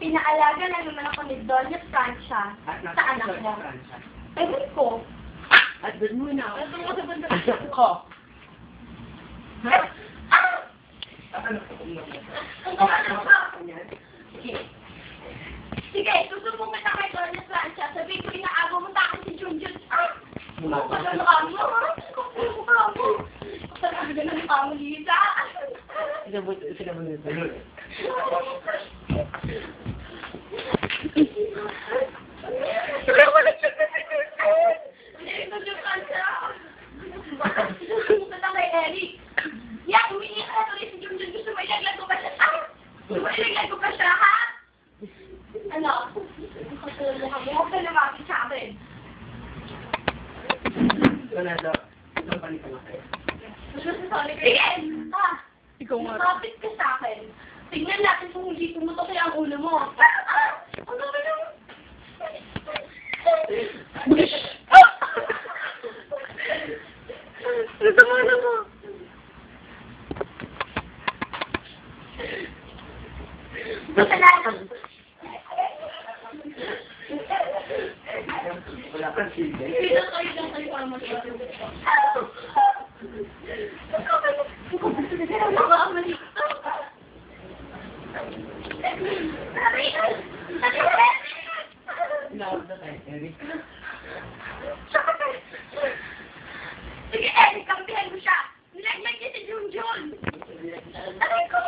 Pinaalaga na naman ako ni Doña Francia sa anak mo. Ewan ko. At doon muna. Ito mo sa banda. Ko. Ha? Ang gano'n ka. Sige, susumbong kita kay Doña Francia. Sabihin ko inaagaw mo takot si Junjun. Ano ka na mukha mo? Ano mukha mo? Talaga na mukha mo, Lisa. Sinabot nito. Doña Francia. Susumbong kita kay Eric. Yan, umiiyak na tuloy si Junjun. Gusto mo ilaglag ko ba siya? Gusto mo ilaglag ko ba siya, ha? Ano? Huwag ka lumapit sa akin. Ganado. Isang panik ka kayo. Sorry ka yan. Ha? Ikaw nga. Lumapit ka sa akin. Tingnan natin kung hindi tumutok ang ulo mo. Ang dami naman. Ito mo na mo. Masalanan. Wala kang silbi. Dito kayo para mag-iwan. Inawag na tayo, Eric. Sige, Eric, kampihan mo siya. Nilaglag niya si Junjun. Aray ko.